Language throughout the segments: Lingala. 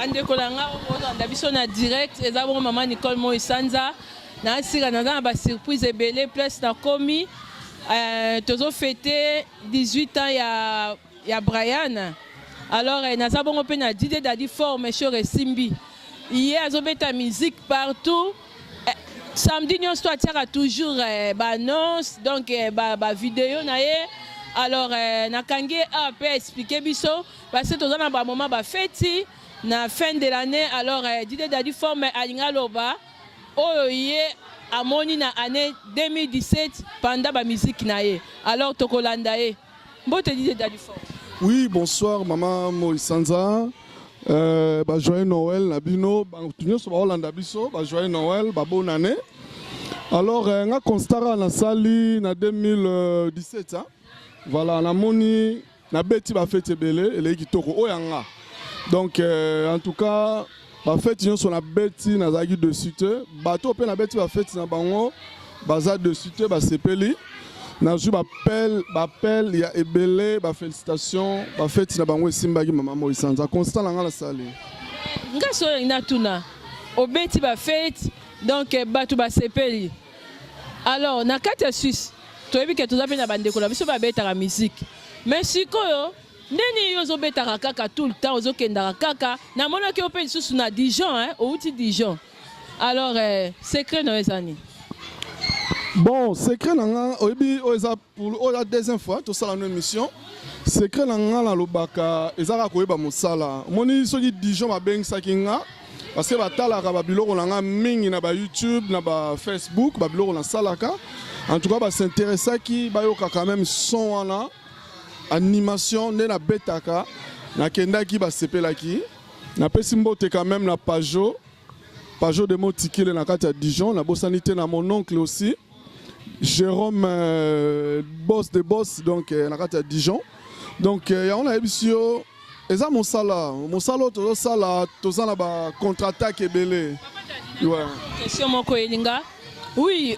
Bande kolanga on biso na direct eza bon maman Nicole Moisanza na sira na ba surprise ebele plus na komi tozo fêter 18 ans ya Brian. Alors naza bongo pe na Didé Daddy Fort monsieur Resimbi. Hier azobeta musique partout. Samedi nous soit toujours annonce donc ba vidéo na ye. Alors nakangi a peu expliquer biso parce que toza na ba moment ba fête na fin de l'année. Alors Didé Daddy Fort mais alinga loba oyo ye amoni na année 2017 pendant ba musique na ye. Alors tokolanda ye. Mbote Didé Daddy Fort. Oui, bonsoir maman Moisanza. Joyeux Noël Nabino, tout sur Hollande biso, joyeux Noël, bonne année. Alors on a constaté na sali na 2017 hein. Voilà, na moni na beti ba fête belé et kitoko oyanga. Donc en tout cas, ba fête yon sur la beti na zagi de suite, bateau pe na beti ba fête na bango, baza de suite ba sepeli. Na ju bapel il y a ebele ba félicitations ba fête na bango simbagi maman Moisanza constant na la sali. Ngaso ina tuna obeti ba fête donc batu ba sepeli. Alors na kati Suisse toyebi ke toza pe na bandeko na biso ba beta la musique. Mais sikoyo neni yo zo beta kaka tout le temps ozo kenda kaka na mona ke ope susu na Dijon hein au outil Dijon. Alors secret no ezani. Bon, secret nanga oyebi oza pour la deuxième fois tout ça la émission. Secret nanga la lobaka ezaka koyeba mosala. Moni soki Dijon ba beng sakinga parce que batala ka ba biloko nanga mingi na ba YouTube na ba Facebook ba biloko na salaka. En tout cas ba s'intéresser qui ba yoka quand même son wana animation ne na betaka na kenda ki ba sepela ki na pesi mbote quand même na Pajot de Motikile na kati ya Dijon na bosanité na mon oncle aussi. Jérôme boss de boss donc na kati ya Dijon. Donc ya on a ebisio eza mosala to sala to na ba contre-attaque ebele. Ouais. Question moko elinga. Oui,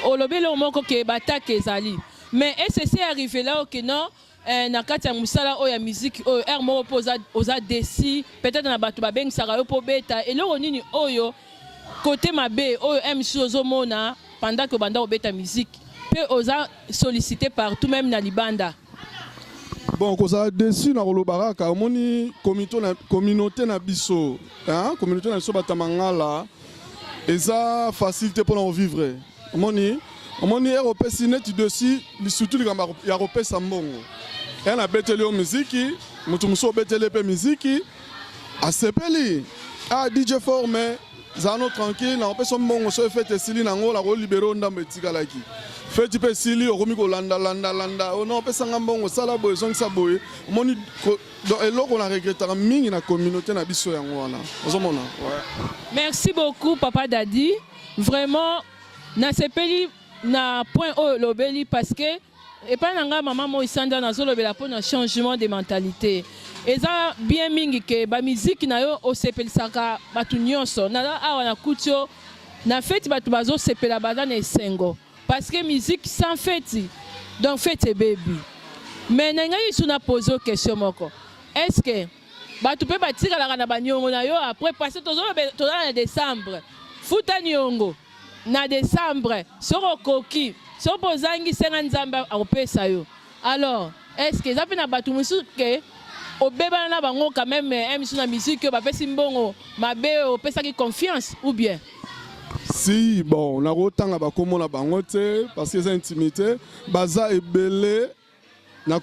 olobelo moko ke battaque ezali. Mais est-ce c'est arrivé là que non na kati ya musala o ya musique o air moko poza oza desi peut-être na batu ba beng saka yo po beta eloko nini oyo côté mabe oyo MC ozomona pendant que banda obeta musique peut osa sollicité partout même na libanda. Bon koza dessus na rolobaraka moni communauté na biso hein communauté na biso batamangala eza facilité pour en vivre moni européen net dessus surtout les ya européen sambongo et na beteli o musique mutu muso beteli pe musique a sepeli a DJ formé zano tranquille na opé sombongo so fait sili na ngola ko libéro ndambe tikalaki fait pe sili okomi ko landa ono opé sanga mbongo sala boy zongi sa boy moni donc eloko na regretter mingi na communauté na biso yango wana ozomona ouais. Merci beaucoup papa Daddy vraiment na sepeli na point o lobeli parce que et pas nanga maman Moisanza na zo lobela pour un changement de mentalité. Eza bien mingi ke ba musique na yo o sepelisaka batu nyonso na awa na kutio na fête batu bazo sepela bana na esengo parce que musique sans fête donc fête baby. Mais nanga yisu na poser question moko. Est-ce que batu pe batika la na banyongo na yo après passer tozo na décembre futa nyongo na décembre soro koki so bozangi senga nzamba akopesa yo. Alors est-ce que ça pe na batu musu ke obeba na bango quand même émission na musique ba pesi mbongo mabe opesa ki confiance ou bien si bon na rotanga ba komona bango te parce que c'est intimité baza ebele na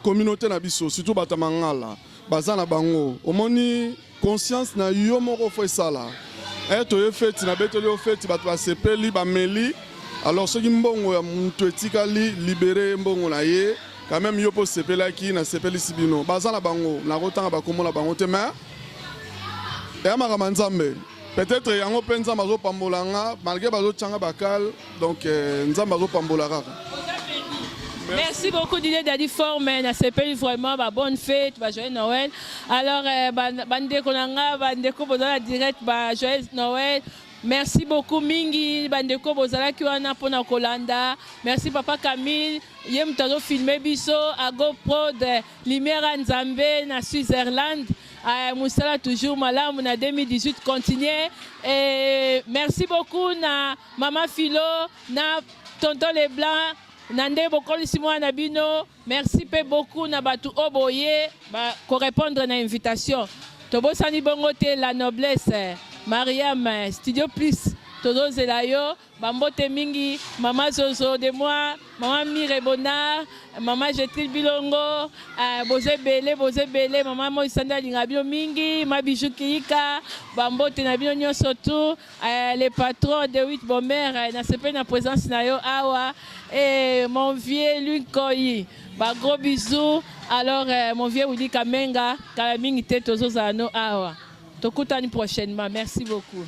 communauté na biso surtout batamangala baza na bango omoni conscience na yo moko fo sala to ye fête na beteli o fête bato ba sepeli ba meli alors ce qui mbongo ya muntu etikali libérer mbongo na ye quand même yo po sepela ki na sepeli sibino baza na bango na rotanga ba komona bango te mais ya makama nzambe peut-être yango penza mazo pambolanga malgré bazo tchanga bakal donc nzambe bazo pambola kaka. Merci beaucoup Didé Daddy Fort mais na sepeli vraiment ba bonne fête ba joyeux Noël. Alors bande konanga bande ko boza direct ba joyeux Noël. Merci beaucoup Mingi, bandeko bozala ki wana pona kolanda. Merci papa Camille, yem tazo filmer biso à GoPro de Lumière Nzambe na Switzerland. Moussala toujours malam na 2018 continuer et merci beaucoup na Maman Philo na Tonton Leblanc Nande Bokoli Simon Nabino merci beaucoup na batu oboye correspondre na invitation Tobo Sani Bongote la noblesse Mariam Studio Plus Todo Zelayo Bambote Mingi Maman Zozo de moi Maman Mire Bonard Maman Jetil Bilongo Boze Bele Maman Moïsanda Lingabio Mingi Mabijou Kiika Bambote Nabino Nyon surtout les patrons de 8 Bomber na sepe na présence na yo awa et mon vieux Lukoyi gros bisous alors mon vieux Willy Kamenga Kalamingi Tetozo Zano awa Tokutani prochainement merci beaucoup.